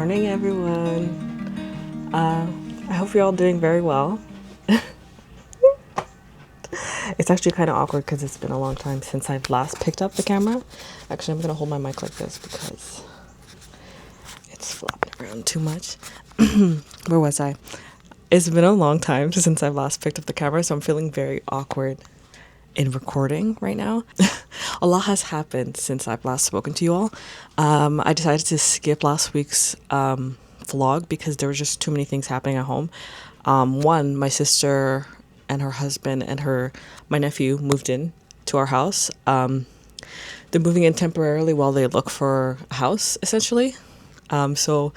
morning, everyone. I hope you're all doing very well. It's actually kind of awkward because it's been a long time since I've last picked up the camera. Actually, I'm going to hold my mic like this because it's flopping around too much. Where was I? It's been a long time since I've last picked up the camera, so I'm feeling very awkward in recording right now. A lot has happened since I've last spoken to you all. I decided to skip last week's vlog because there were just too many things happening at home. One, my sister and her husband and my nephew moved in to our house. They're moving in temporarily while they look for a house, essentially. So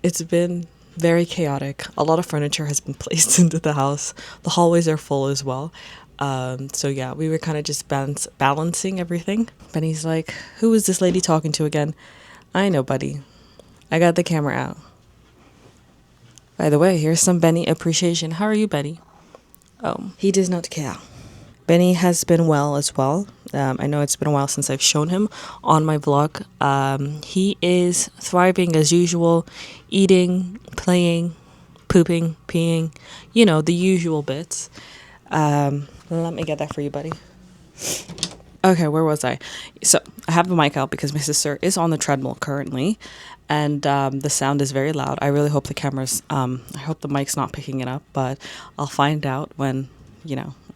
it's been very chaotic. A lot of furniture has been placed into the house. The hallways are full as well. So yeah, we were kind of just balancing everything. Benny's like, who is this lady talking to again? I know, buddy. I got the camera out. By the way, here's some Benny appreciation. How are you, Benny? Oh, he does not care. Benny has been well as well. I know it's been a while since I've shown him on my vlog. He is thriving as usual, eating, playing, pooping, peeing, the usual bits. Let me get that for you, buddy. Okay, where was I? So I have the mic out because my sister is on the treadmill currently, and the sound is very loud. I really hope I hope the mic's not picking it up, but I'll find out when,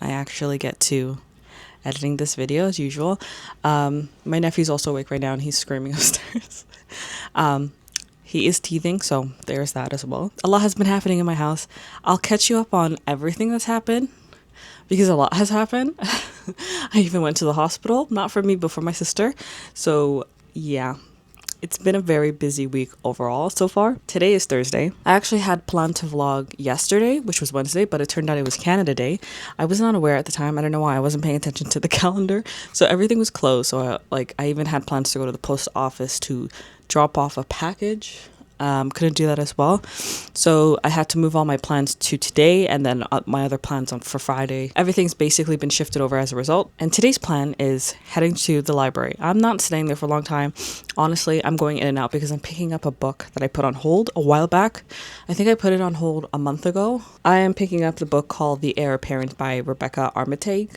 I actually get to editing this video as usual. My nephew's also awake right now and he's screaming upstairs. He is teething, so there's that as well. A lot has been happening in my house. I'll catch you up on everything that's happened because a lot has happened. I even went to the hospital, not for me, but for my sister. So yeah, it's been a very busy week overall so far. Today is Thursday. I actually had planned to vlog yesterday, which was Wednesday, but it turned out it was Canada Day. I was not aware at the time. I don't know why. I wasn't paying attention to the calendar. So everything was closed. So I even had plans to go to the post office to drop off a package. Couldn't do that as well. So I had to move all my plans to today and then my other plans for Friday. Everything's basically been shifted over as a result. And today's plan is heading to the library. I'm not staying there for a long time. Honestly, I'm going in and out because I'm picking up a book that I put on hold a while back. I think I put it on hold a month ago. I am picking up the book called The Heir Apparent by Rebecca Armitage.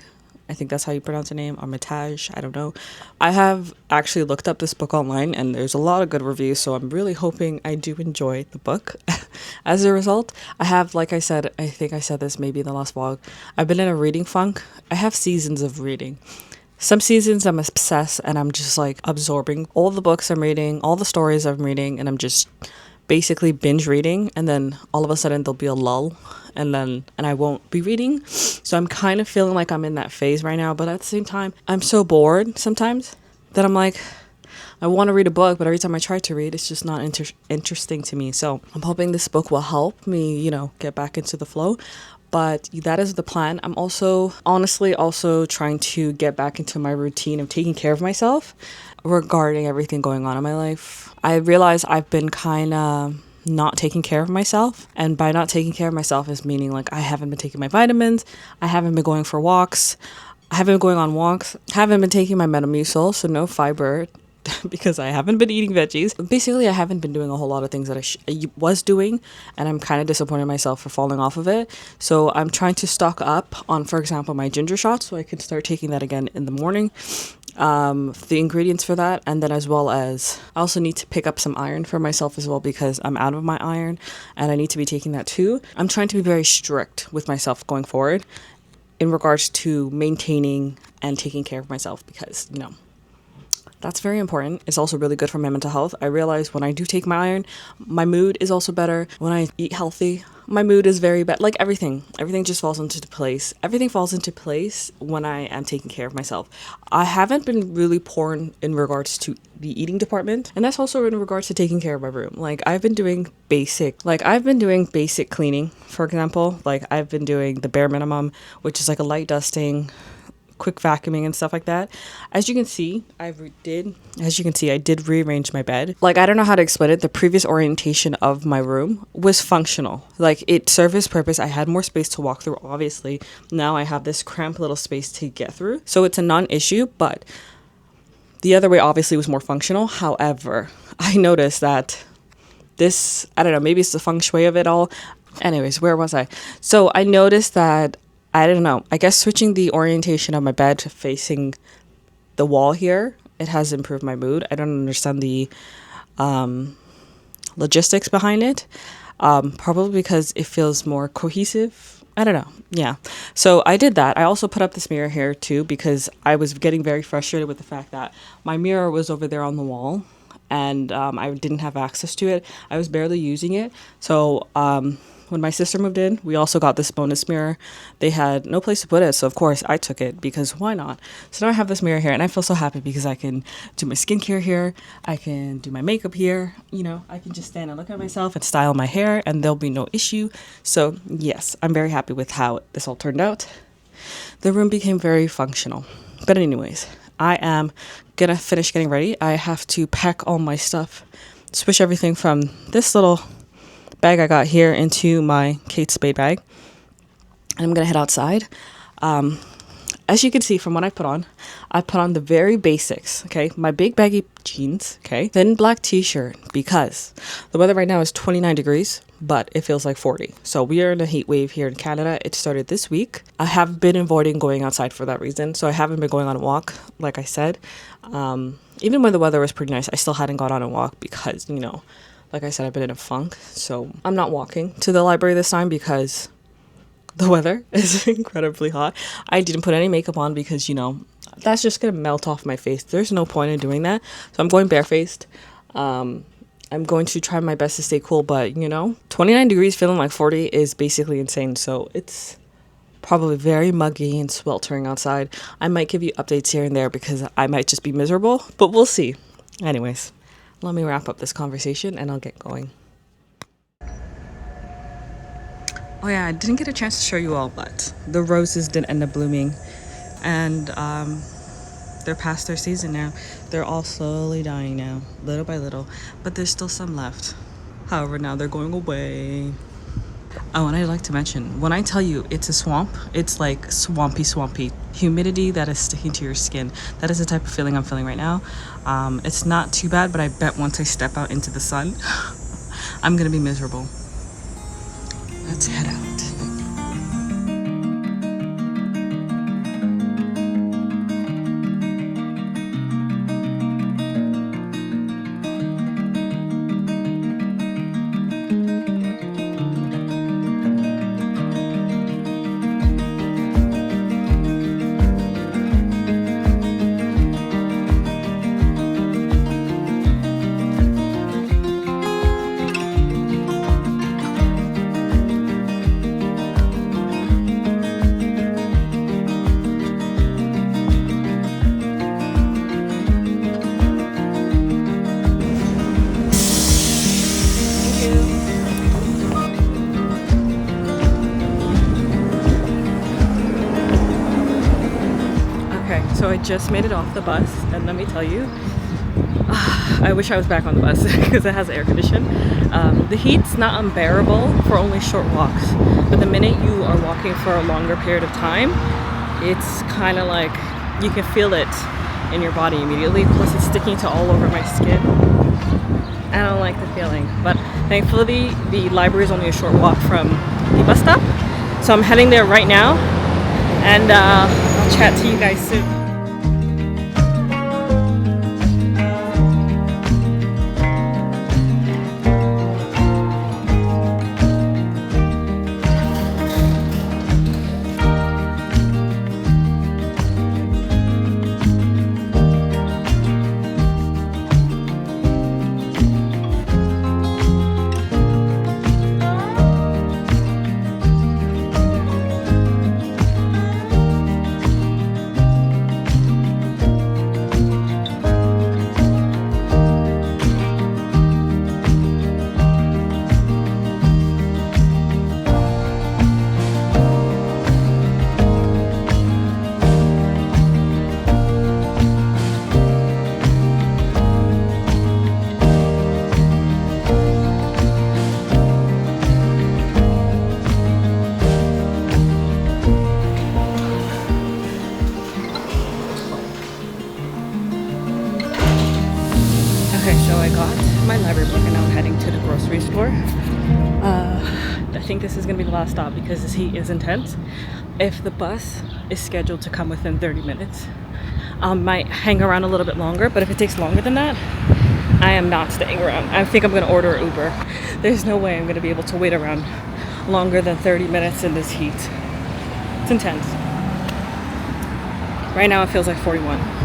I think that's how you pronounce her name, Armitage, I don't know. I have actually looked up this book online and there's a lot of good reviews, so I'm really hoping I do enjoy the book. As a result, I have, like I said, I think I said this maybe in the last vlog, I've been in a reading funk. I have seasons of reading. Some seasons I'm obsessed and I'm just like absorbing all the books I'm reading, all the stories I'm reading, and I'm just basically binge reading, and then all of a sudden there'll be a lull and I won't be reading. So I'm kind of feeling like I'm in that phase right now, but at the same time I'm so bored sometimes that I'm like, I want to read a book, but every time I try to read, it's just not interesting to me. So I'm hoping this book will help me, get back into the flow. But that is the plan. I'm also honestly trying to get back into my routine of taking care of myself regarding everything going on in my life. I realize I've been kind of not taking care of myself, and by not taking care of myself is meaning like I haven't been taking my vitamins, I haven't been going for walks, I haven't been going on walks, haven't been taking my Metamucil, so no fiber because I haven't been eating veggies. Basically, I haven't been doing a whole lot of things that I was doing, and I'm kind of disappointed in myself for falling off of it. So I'm trying to stock up on, for example, my ginger shots so I can start taking that again in the morning. The ingredients for that, and then as well as I also need to pick up some iron for myself as well because I'm out of my iron and I need to be taking that too. I'm trying to be very strict with myself going forward in regards to maintaining and taking care of myself because that's very important. It's also really good for my mental health. I realize when I do take my iron, my mood is also better. When I eat healthy, my mood is very bad. Like everything just falls into place. Everything falls into place when I am taking care of myself. I haven't been really poor in regards to the eating department, and that's also in regards to taking care of my room. Like I've been doing basic cleaning, for example. Like I've been doing the bare minimum, which is like a light dusting, quick vacuuming and stuff like that. As you can see, I did rearrange my bed. Like, I don't know how to explain it. The previous orientation of my room was functional. Like, it served its purpose. I had more space to walk through, obviously. Now I have this cramped little space to get through. So it's a non-issue, but the other way obviously was more functional. However, I noticed that this, I don't know, maybe it's the feng shui of it all. Anyways, where was I? So I noticed that, I don't know, I guess switching the orientation of my bed facing the wall here, it has improved my mood. I don't understand the logistics behind it. Probably because it feels more cohesive. I don't know. Yeah. So I did that. I also put up this mirror here too because I was getting very frustrated with the fact that my mirror was over there on the wall and I didn't have access to it. I was barely using it. So when my sister moved in, we also got this bonus mirror. They had no place to put it, so of course I took it because why not? So now I have this mirror here and I feel so happy because I can do my skincare here, I can do my makeup here, you know, I can just stand and look at myself and style my hair and there'll be no issue. So yes, I'm very happy with how this all turned out. The room became very functional. But anyways, I am gonna finish getting ready. I have to pack all my stuff, switch everything from this little bag I got here into my Kate Spade bag. And I'm gonna head outside. As you can see from what I put on the very basics, okay? My big baggy jeans, okay? Thin black t-shirt because the weather right now is 29 degrees, but it feels like 40. So we are in a heat wave here in Canada. It started this week. I have been avoiding going outside for that reason. So I haven't been going on a walk, like I said. Even when the weather was pretty nice, I still hadn't gone on a walk because, you know, like I said, I've been in a funk, so I'm not walking to the library this time because the weather is incredibly hot. I didn't put any makeup on because, you know, that's just going to melt off my face. There's no point in doing that. So I'm going barefaced. I'm going to try my best to stay cool, but, you know, 29 degrees feeling like 40 is basically insane. So it's probably very muggy and sweltering outside. I might give you updates here and there because I might just be miserable, but we'll see. Anyways. Let me wrap up this conversation and I'll get going. Oh yeah, I didn't get a chance to show you all, but the roses did end up blooming and they're past their season now. They're all slowly dying now, little by little, but there's still some left. However, now they're going away. Oh, and I'd like to mention, when I tell you it's a swamp, it's like swampy humidity that is sticking to your skin. That is the type of feeling I'm feeling right now. It's not too bad, but I bet once I step out into the sun, I'm gonna be miserable. Let's head out. So I just made it off the bus, and let me tell you, I wish I was back on the bus because it has air conditioning. The heat's not unbearable for only short walks, but the minute you are walking for a longer period of time, it's kind of like you can feel it in your body immediately. Plus it's sticking to all over my skin. I don't like the feeling, but thankfully the library is only a short walk from the bus stop, so I'm heading there right now, and I'll chat to you guys soon. think this is gonna be the last stop because this heat is intense. If the bus is scheduled to come within 30 minutes, I might hang around a little bit longer, but if it takes longer than that, I am not staying around. I think I'm gonna order an Uber. There's no way I'm gonna be able to wait around longer than 30 minutes in this heat. It's intense. Right now it feels like 41.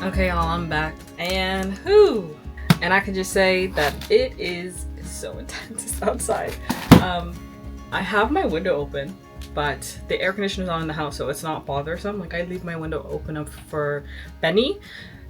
Okay, y'all, I'm back, and I can just say that it is so intense outside. I have my window open, but the air conditioner is on in the house, so it's not bothersome. Like, I leave my window open up for Benny,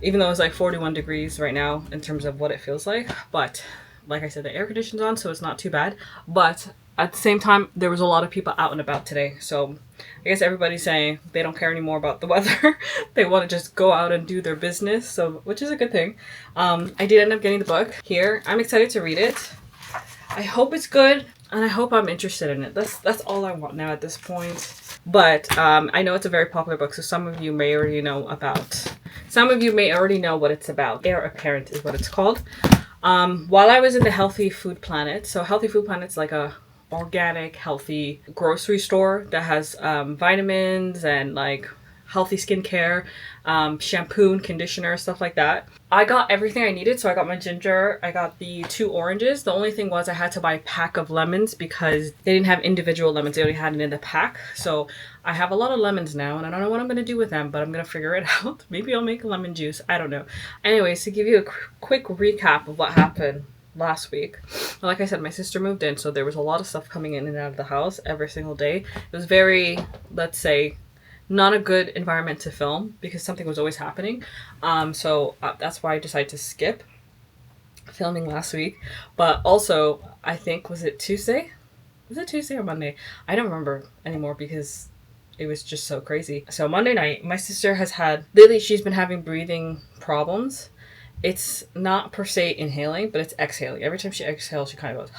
even though it's like 41 degrees right now in terms of what it feels like. But like I said, the air conditioner's on, so it's not too bad. But at the same time, there was a lot of people out and about today, so I guess everybody's saying they don't care anymore about the weather. They want to just go out and do their business, so which is a good thing. I did end up getting the book here. I'm excited to read it. I hope it's good, and I hope I'm interested in it. That's all I want now at this point. But I know it's a very popular book, so some of you may already know what it's about. Heir Apparent is what it's called. While I was in the Healthy Food Planet, so Healthy Food Planet's like a organic, healthy grocery store that has vitamins and like healthy skincare, shampoo and conditioner, stuff like that. I got everything I needed. So I got my ginger, I got the 2 oranges. The only thing was I had to buy a pack of lemons because they didn't have individual lemons. They only had it in the pack. So I have a lot of lemons now, and I don't know what I'm going to do with them, but I'm going to figure it out. Maybe I'll make lemon juice. I don't know. Anyways, to give you a quick recap of what happened last week. Like I said, my sister moved in, so there was a lot of stuff coming in and out of the house every single day. It was very, let's say, not a good environment to film because something was always happening. So that's why I decided to skip filming last week. But also, I think, was it Tuesday? Was it Tuesday or Monday? I don't remember anymore because it was just so crazy. So Monday night, my sister has had, lately she's been having breathing problems. It's not per se inhaling, but it's exhaling. Every time she exhales, she kind of goes.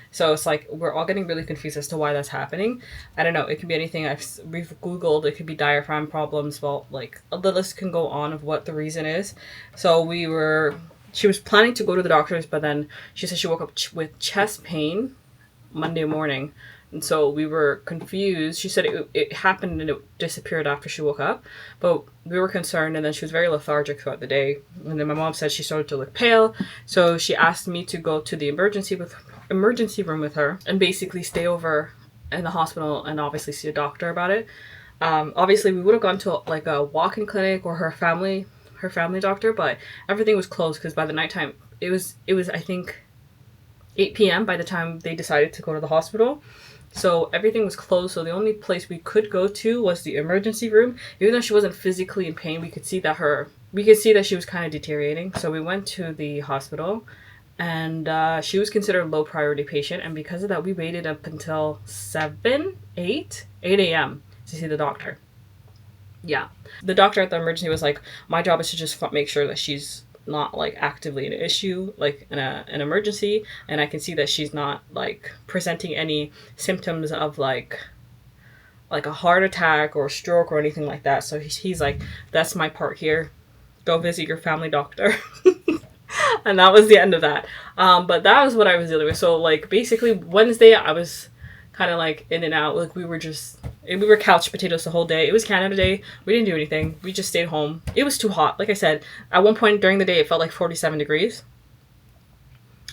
So it's like we're all getting really confused as to why that's happening. I don't know. It could be anything. We've Googled. It could be diaphragm problems. Well, like the list can go on of what the reason is. So she was planning to go to the doctors, but then she said she woke up with chest pain Monday morning. And so we were confused. She said it happened and it disappeared after she woke up. But we were concerned, and then she was very lethargic throughout the day. And then my mom said she started to look pale. So she asked me to go to the emergency room with her and basically stay over in the hospital and obviously see a doctor about it. Obviously, we would have gone to like a walk-in clinic or her family doctor, but everything was closed because by the nighttime, it was I think 8 p.m. by the time they decided to go to the hospital. So everything was closed. So the only place we could go to was the emergency room. Even though she wasn't physically in pain, we could see that she was kind of deteriorating. So we went to the hospital, and she was considered a low priority patient. And because of that, we waited up until 8 a.m. to see the doctor. Yeah. The doctor at the emergency was like, my job is to just make sure that she's not like actively an issue, like an emergency, and I can see that she's not like presenting any symptoms of like a heart attack or stroke or anything like that. So he's like, that's my part here, go visit your family doctor. And that was the end of that. But that was what I was dealing with. So like basically Wednesday I was kind of like in and out. Like we were couch potatoes the whole day. It was Canada Day. We didn't do anything. We just stayed home. It was too hot. Like I said, at one point during the day, it felt like 47 degrees.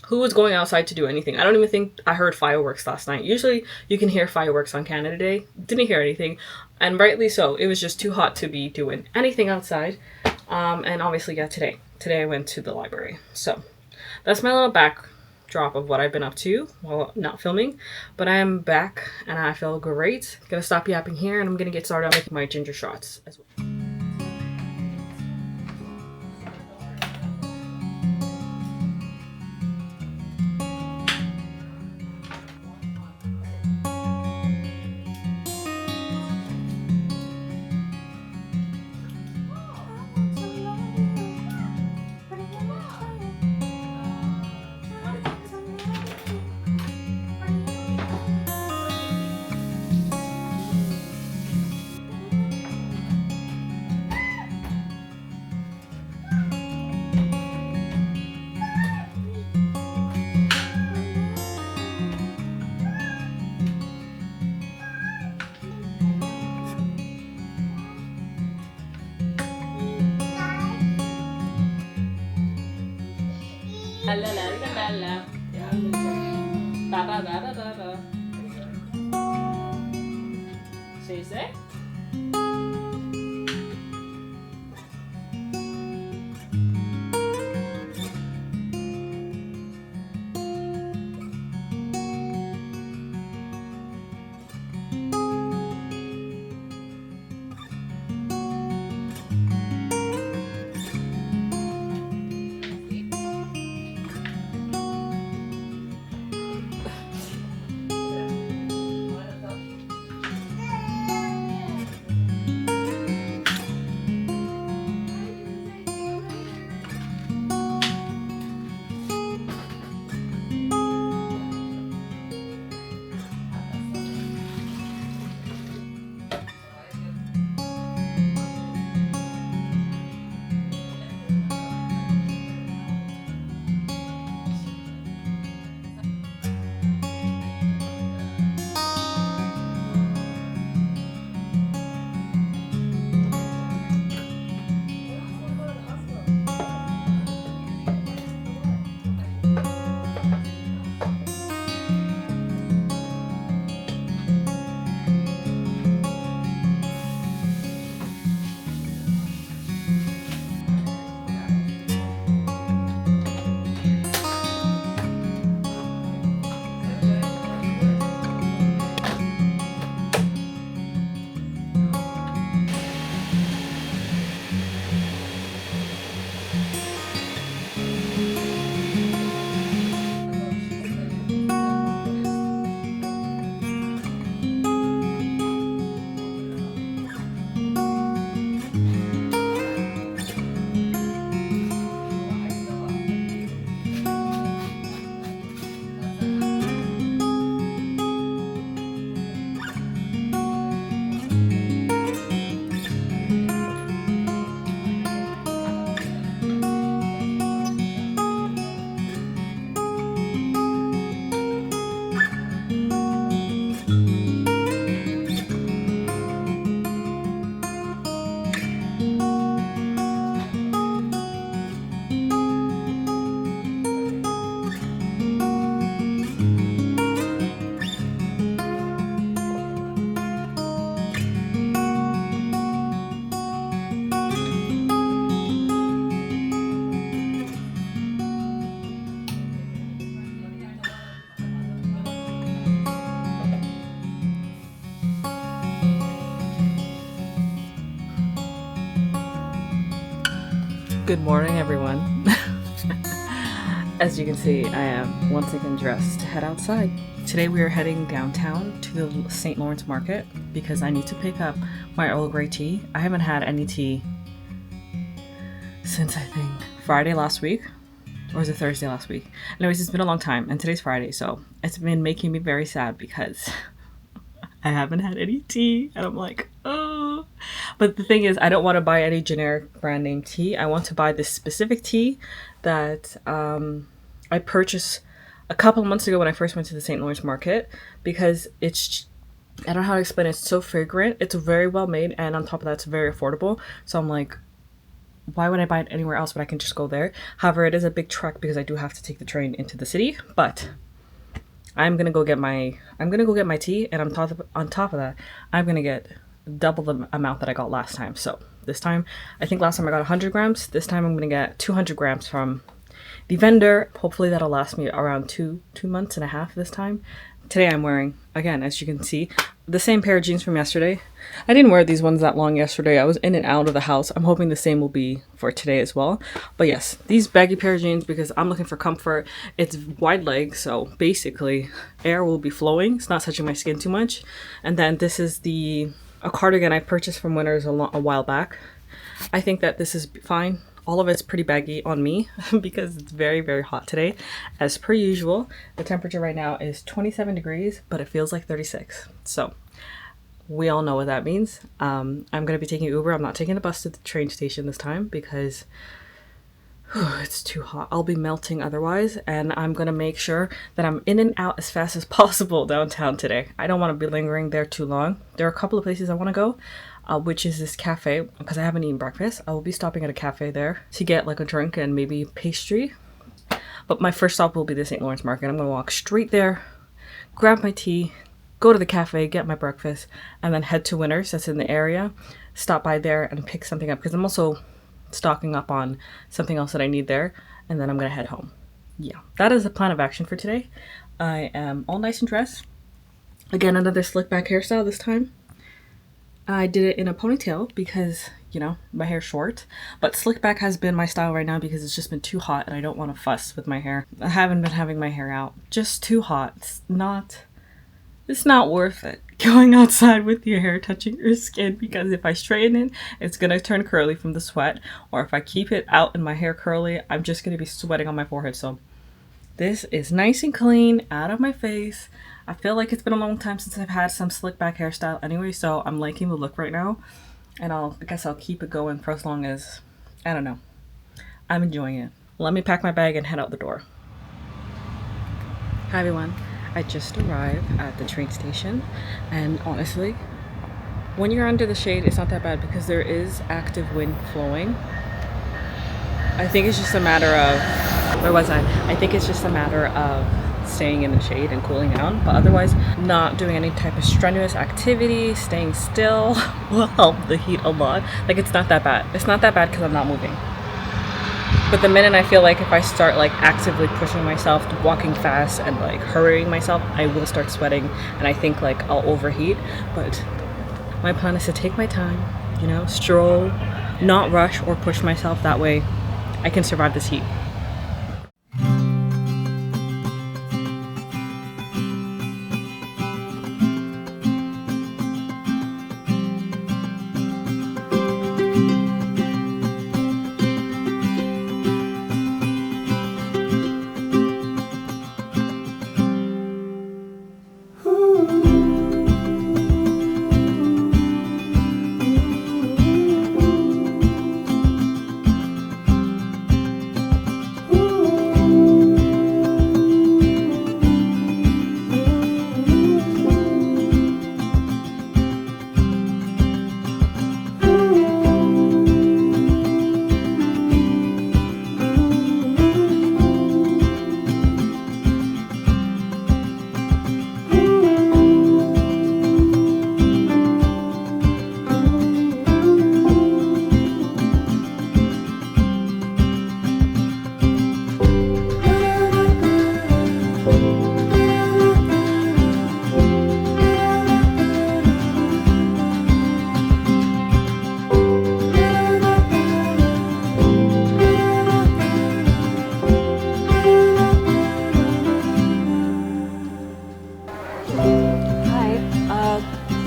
Who was going outside to do anything? I don't even think I heard fireworks last night. Usually you can hear fireworks on Canada Day. Didn't hear anything. And rightly so. It was just too hot to be doing anything outside. And obviously, yeah, today I went to the library. So that's my little backdrop of what I've been up to while not filming. But I am back and I feel great. Gonna stop yapping here and I'm gonna get started on making my ginger shots as well. La la la la la. Da da da da da da. Say. Good morning, everyone. As you can see, I am once again dressed to head outside. Today we are heading downtown to the St. Lawrence Market because I need to pick up my Earl Grey tea. I haven't had any tea since I think Friday last week, or was it Thursday last week? Anyways, it's been a long time and today's Friday, so it's been making me very sad because I haven't had any tea and I'm like, oh. But the thing is, I don't want to buy any generic brand name tea. I want to buy this specific tea that I purchased a couple of months ago when I first went to the St. Lawrence market, because I don't know how to explain it. It's so fragrant. It's very well made, and on top of that, it's very affordable. So I'm like, why would I buy it anywhere else when I can just go there? However, it is a big trek because I do have to take the train into the city, but I'm gonna go get my tea, and on top of that, I'm gonna get double the amount that I got last time. So this time, I think last time I got 100 grams. This time I'm gonna get 200 grams from the vendor. Hopefully that'll last me around two months and a half this time. Today I'm wearing, again, as you can see, the same pair of jeans from yesterday. I didn't wear these ones that long yesterday. I was in and out of the house. I'm hoping the same will be for today as well. But yes, these baggy pair of jeans because I'm looking for comfort. It's wide leg, so basically air will be flowing. It's not touching my skin too much. And then this is a cardigan I purchased from Winners a while back. I think that this is fine. All of it's pretty baggy on me because it's very, very hot today. As per usual, the temperature right now is 27 degrees, but it feels like 36. So we all know what that means. I'm going to be taking Uber. I'm not taking the bus to the train station this time because it's too hot. I'll be melting otherwise. And I'm going to make sure that I'm in and out as fast as possible downtown today. I don't want to be lingering there too long. There are a couple of places I want to go. Which is this cafe, because I haven't eaten breakfast. I will be stopping at a cafe there to get like a drink and maybe pastry. But my first stop will be the St. Lawrence Market. I'm going to walk straight there, grab my tea, go to the cafe, get my breakfast, and then head to Winners that's in the area. Stop by there and pick something up because I'm also stocking up on something else that I need there. And then I'm going to head home. Yeah, that is the plan of action for today. I am all nice and dressed. Again, another slick back hairstyle this time. I did it in a ponytail because, you know, my hair's short. But slick back has been my style right now because it's just been too hot and I don't want to fuss with my hair. I haven't been having my hair out. Just too hot. It's not worth it going outside with your hair touching your skin because if I straighten it, it's going to turn curly from the sweat. Or if I keep it out and my hair curly, I'm just going to be sweating on my forehead. So this is nice and clean, out of my face. I feel like it's been a long time since I've had some slick back hairstyle anyway, so I'm liking the look right now. And I guess I'll keep it going for as long as, I don't know. I'm enjoying it. Let me pack my bag and head out the door. Hi everyone. I just arrived at the train station, and honestly, when you're under the shade, it's not that bad because there is active wind flowing. I think it's just a matter of, where was I? I think it's just a matter of staying in the shade and cooling down, but otherwise not doing any type of strenuous activity. Staying still will help the heat a lot. Like, it's not that bad. It's not that bad because I'm not moving. But the minute I feel like if I start like actively pushing myself, walking fast and like hurrying myself, I will start sweating and I think like I'll overheat. But my plan is to take my time, you know, stroll, not rush or push myself. That way I can survive this heat.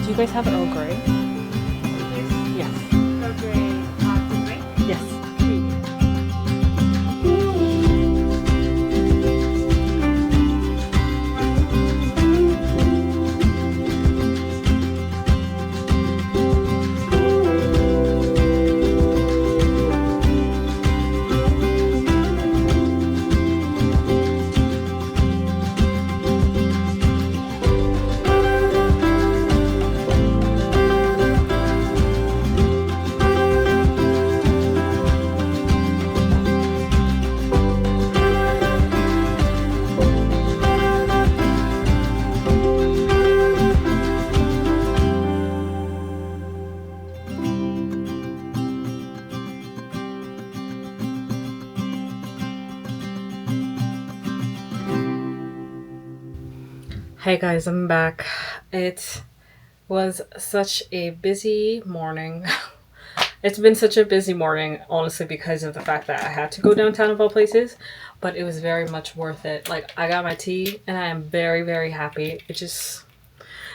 Do you guys have Earl Grey? Yes. Earl Grey latte, right? Yes. Hey guys, I'm back. It was such a busy morning. It's been such a busy morning, honestly, because of the fact that I had to go downtown of all places, but it was very much worth it. Like, I got my tea and I am very, very happy. It just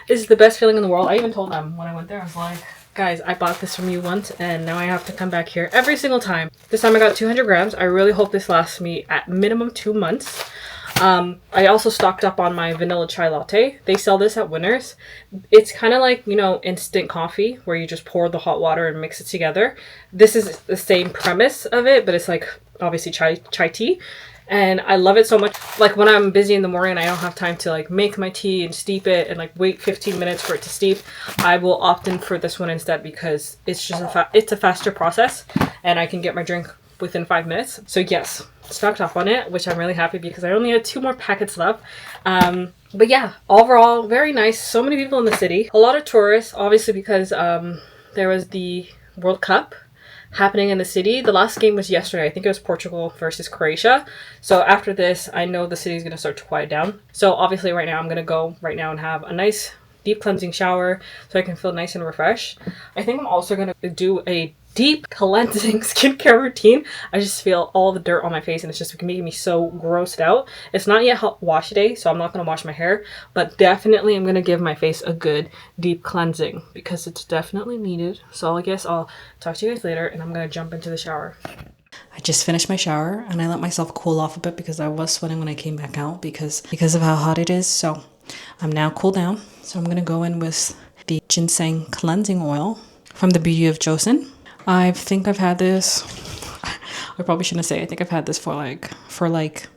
is the best feeling in the world. I even told them when I went there, I was like, guys, I bought this from you once and now I have to come back here every single time. This time I got 200 grams. I really hope this lasts me at minimum 2 months. I also stocked up on my vanilla chai latte. They sell this at Winners. It's kind of like, instant coffee where you just pour the hot water and mix it together. This is the same premise of it, but it's like obviously chai tea. And I love it so much. Like when I'm busy in the morning and I don't have time to like make my tea and steep it and like wait 15 minutes for it to steep, I will opt in for this one instead because it's just it's a faster process and I can get my drink within 5 minutes. So yes, stocked up on it, which I'm really happy because I only had 2 more packets left. But yeah, overall, very nice. So many people in the city. A lot of tourists, obviously, because there was the World Cup happening in the city. The last game was yesterday. I think it was Portugal versus Croatia. So after this, I know the city is going to start to quiet down. So obviously right now, I'm going to go right now and have a nice deep cleansing shower so I can feel nice and refreshed. I think I'm also going to do a deep cleansing skincare routine. I just feel all the dirt on my face and it's just making me so grossed out. It's not yet wash day, so I'm not going to wash my hair, but definitely I'm going to give my face a good deep cleansing because it's definitely needed. So I guess I'll talk to you guys later and I'm going to jump into the shower. I just finished my shower and I let myself cool off a bit because I was sweating when I came back out because of how hot it is. So I'm now cooled down. So I'm going to go in with the ginseng cleansing oil from the Beauty of Joseon. I think I've had this, I probably shouldn't say, I think I've had this for like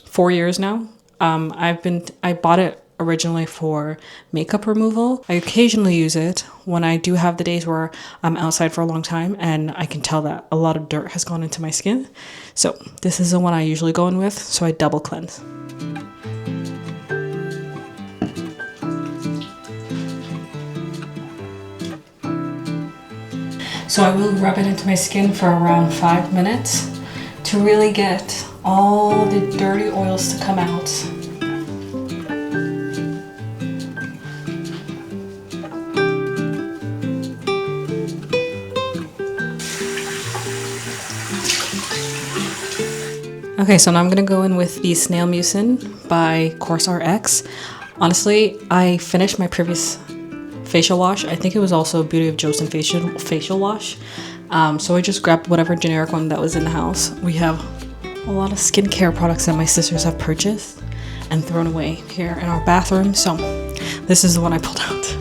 4 years now. I bought it originally for makeup removal. I occasionally use it when I do have the days where I'm outside for a long time and I can tell that a lot of dirt has gone into my skin. So this is the one I usually go in with, so I double cleanse. So I will rub it into my skin for around 5 minutes to really get all the dirty oils to come out. Okay, so now I'm gonna go in with the Snail Mucin by Course RX. Honestly, I finished my previous facial wash. I think it was also Beauty of Joseon facial wash. So I just grabbed whatever generic one that was in the house. We have a lot of skincare products that my sisters have purchased and thrown away here in our bathroom. So this is the one I pulled out.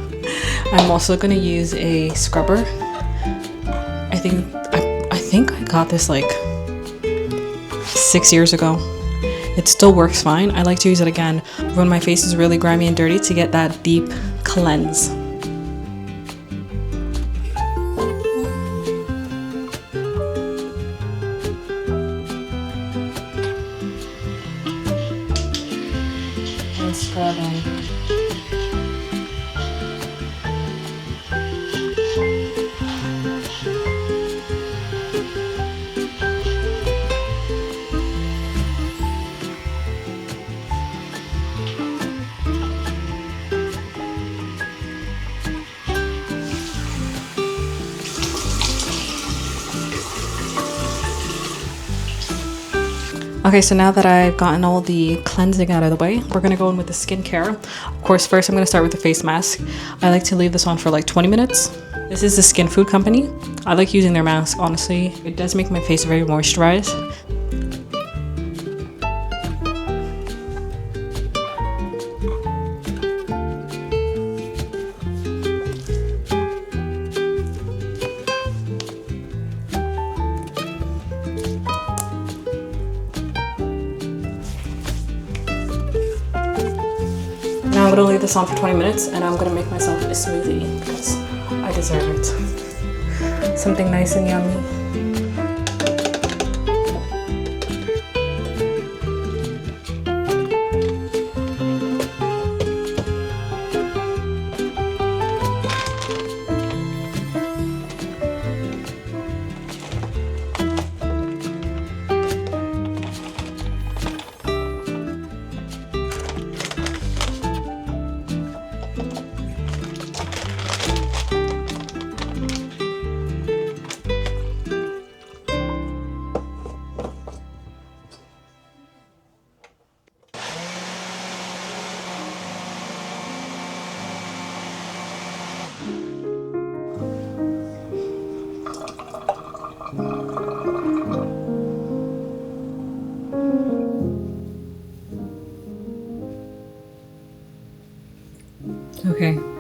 I'm also gonna use a scrubber. I think I got this like 6 years ago. It still works fine. I like to use it again when my face is really grimy and dirty to get that deep cleanse. Scrubbing. Okay, so now that I've gotten all the cleansing out of the way, we're gonna go in with the skincare. Of course, first I'm gonna start with the face mask. I like to leave this on for like 20 minutes. This is the Skin Food Company. I like using their mask, honestly. It does make my face very moisturized. Now I'm gonna leave this on for 20 minutes and I'm gonna make myself a smoothie because I deserve it. Something nice and yummy.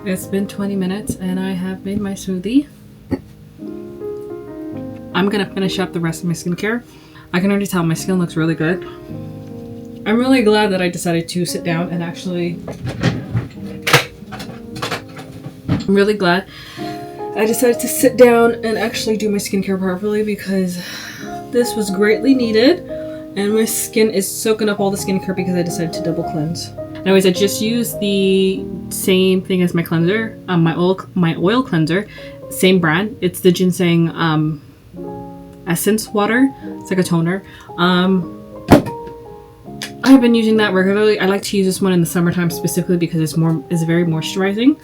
It's been 20 minutes and I have made my smoothie. I'm gonna finish up the rest of my skincare. I can already tell my skin looks really good. I'm really glad that I decided to sit down and actually... I'm really glad I decided to sit down and actually do my skincare properly, because this was greatly needed and my skin is soaking up all the skincare because I decided to double cleanse. Anyways, I just used the same thing as my cleanser, my oil cleanser, same brand. It's the ginseng essence water. It's like a toner. I've been using that regularly. I like to use this one in the summertime specifically because it's very moisturizing.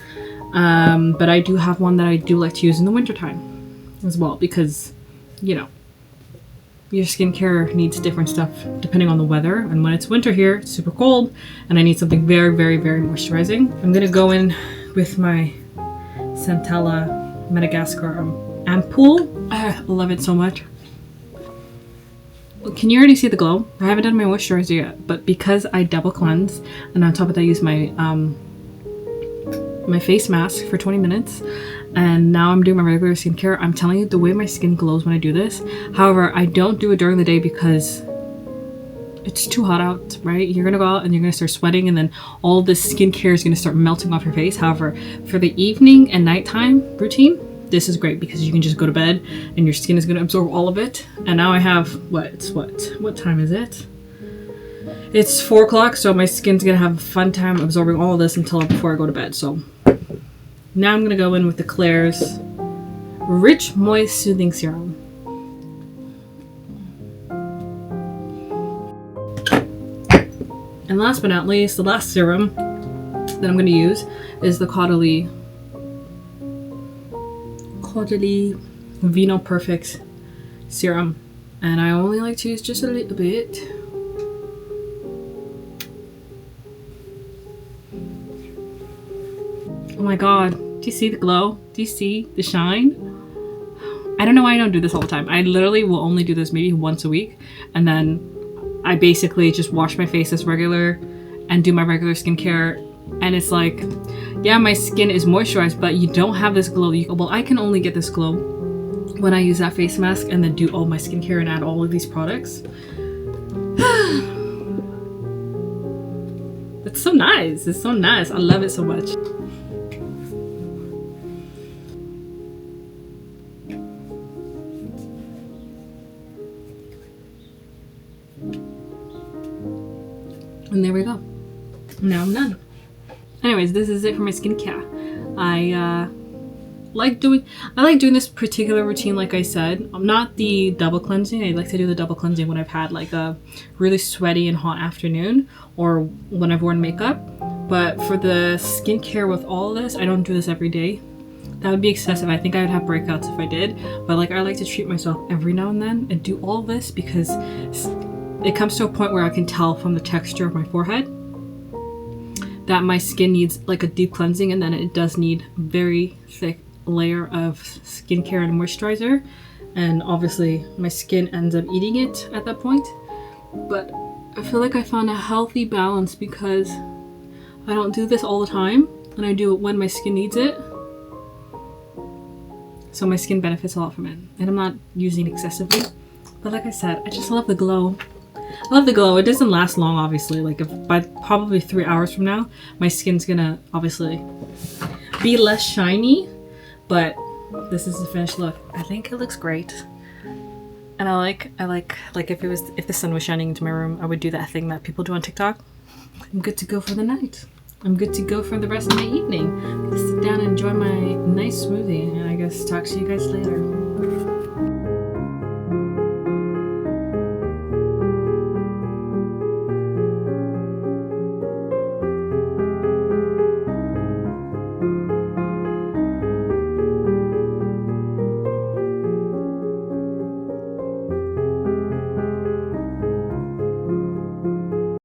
But I do have one that I do like to use in the wintertime as well, because, you know, your skincare needs different stuff depending on the weather. And when it's winter here, it's super cold and I need something very, very, very moisturizing. I'm gonna go in with my Centella Madagascar ampoule. I love it so much. Can you already see the glow? I haven't done my moisturizer yet, but because I double cleanse and on top of that I use my my face mask for 20 minutes and now I'm doing my regular skincare, I'm telling you, the way my skin glows when I do this. However, I don't do it during the day because it's too hot out, right? You're gonna go out and you're gonna start sweating and then all this skincare is gonna start melting off your face. However, for the evening and nighttime routine, this is great because you can just go to bed and your skin is going to absorb all of it. And now I have, what time is it? It's 4 o'clock, so my skin's going to have a fun time absorbing all of this before I go to bed. So now I'm going to go in with the Klairs Rich Moist Soothing Serum. And last but not least, the last serum that I'm going to use is the Caudalie Vino Perfect serum, and I only like to use just a little bit. Oh my god, do you see the glow? Do you see the shine? I don't know why I don't do this all the time. I literally will only do this maybe once a week, and then I basically just wash my face as regular and do my regular skincare, and it's like, yeah, my skin is moisturized, but you don't have this glow. Well, I can only get this glow when I use that face mask and then do all my skincare and add all of these products. It's so nice. It's so nice. I love it so much. And there we go. Now I'm done. Anyways, this is it for my skincare. I like doing this particular routine, like I said. Not the double cleansing. I like to do the double cleansing when I've had like a really sweaty and hot afternoon or when I've worn makeup. But for the skincare with all of this, I don't do this every day. That would be excessive. I think I would have breakouts if I did. But like, I like to treat myself every now and then and do all of this because it comes to a point where I can tell from the texture of my forehead that my skin needs like a deep cleansing, and then it does need a very thick layer of skincare and moisturizer, and obviously my skin ends up eating it at that point. But I feel like I found a healthy balance because I don't do this all the time and I do it when my skin needs it, so my skin benefits a lot from it, and I'm not using it excessively. But like I said, I just love the glow. I love the glow. It doesn't last long, obviously. Like, by probably 3 hours from now, my skin's gonna obviously be less shiny, but this is the finished look. I think it looks great. And I like if the sun was shining into my room, I would do that thing that people do on TikTok. I'm good to go for the night. I'm good to go for the rest of my evening. I'm gonna sit down and enjoy my nice smoothie, and I guess talk to you guys later.